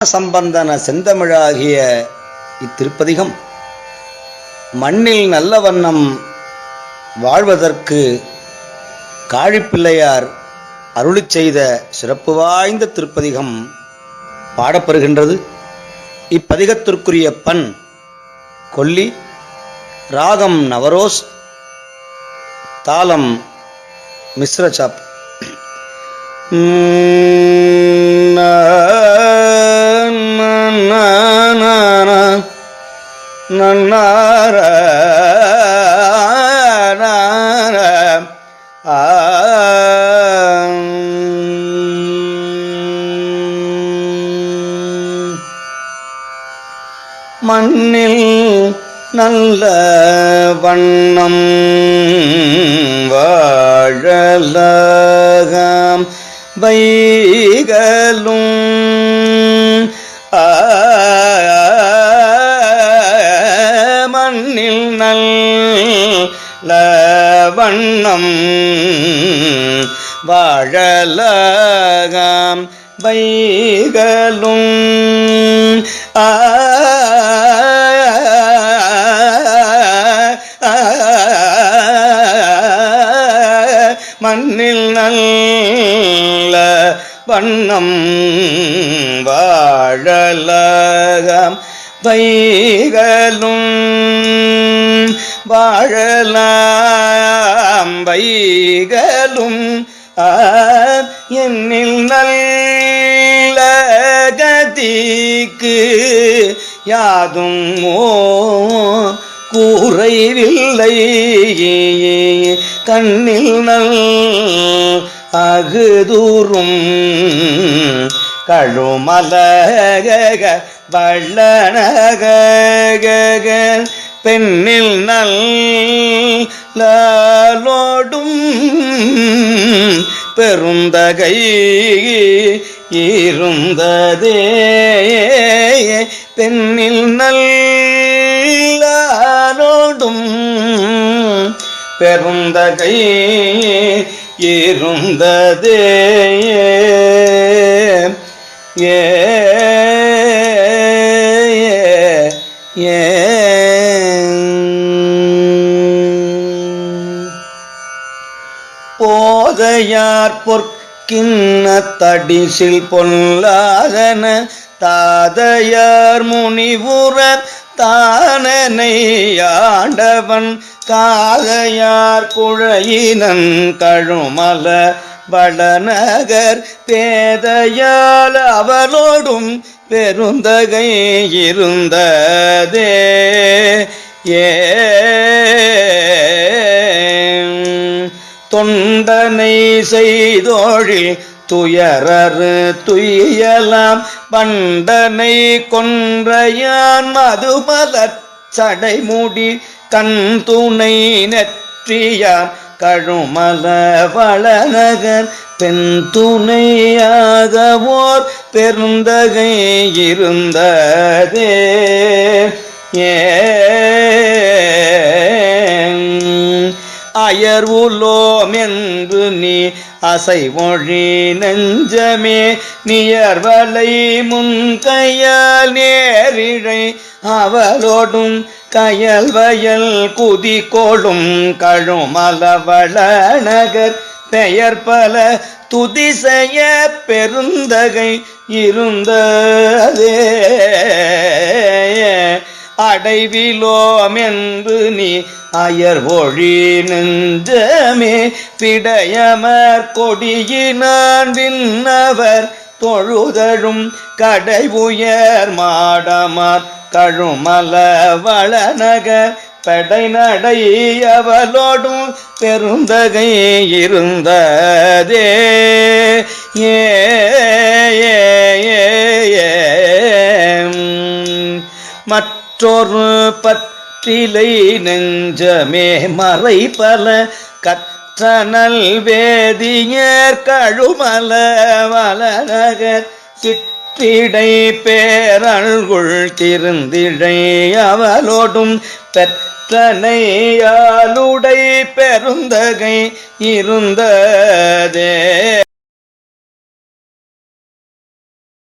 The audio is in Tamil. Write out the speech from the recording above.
சம்பந்தன செந்தமிழாகிய இத்திருப்பதிகம் மண்ணில் நல்ல வண்ணம் வாழ்வதற்கு காழிப்பிள்ளையார் அருளிச் செய்த சிறப்பு வாய்ந்த திருப்பதிகம் பாடப்பெறுகின்றது. இப்பதிகத்திற்குரிய பண் கொல்லி, ராகம் நவரோஸ், தாளம் மிஸ்ரசாப். மண்ணில் நல்ல வண்ணம் வாழலாம் வைகளும் மண்ணில் நல்ல வண்ணம் வாழலாம் வைகளும் மண்ணில் நல்ல வண்ணம் வாழலாம் வைகளும் வாழலாம் வைகளும் என்னில் நல்ல கதிக்கு யாதும் கூறைவில்லை கண்ணில் நல் அகுதூரும் கழுமலக வள்ளனக பெண்ணில் நல்லோடும் பெருந்தகை இருந்ததே பெண்ணில் நல்லோடும் பெருந்தகை இருந்ததே போதையார் பொற்கின்ன தடிசில் பொல்லாதன தாதையார் முனிவுரர் தானனை ஆண்டவன் காதையார் குழையினன் கழுமல வளநகர் பேதையால் அவளோடும் பெருந்தகை இருந்ததே தொண்டனை செய்தோழில் துயரறு துயலாம் பண்டனை கொன்றையான் மதுமலர் சடைமுடி கண் துணை நெற்றியான் கழுமல வளநகர் பெண் துணையாகவோர் பெருந்தகை இருந்ததே அயர்வுலோம் என்று நீ அசைமொழி நெஞ்சமே நியர்வலை முன்கையால் நேரிழை அவளோடும் கயல் வயல் குதிகோளும் கழுமலவள நகர் பெயர் பல துதிசெய பெருந்தகை இருந்ததே அடைவிலோம் என்று நீ அயர் ஒழி நெஞ்சமே பிடையமர் கொடியினான் விண்ணவர் தொழுதழும் கடை உயர் மாடமார் கழுமல வளநகர் படை நடை அவளோடும் பெருந்தகை இருந்ததே மற்றொரு பற்றிலை நெஞ்சமே மறை பல கற்றனல் வேதியர் கழுமல வளநகர் சிற்றிடை பேரல்குள் திருந்திழை அவளோடும் பெற்றனையாளுடை பெருந்தகை இருந்ததே.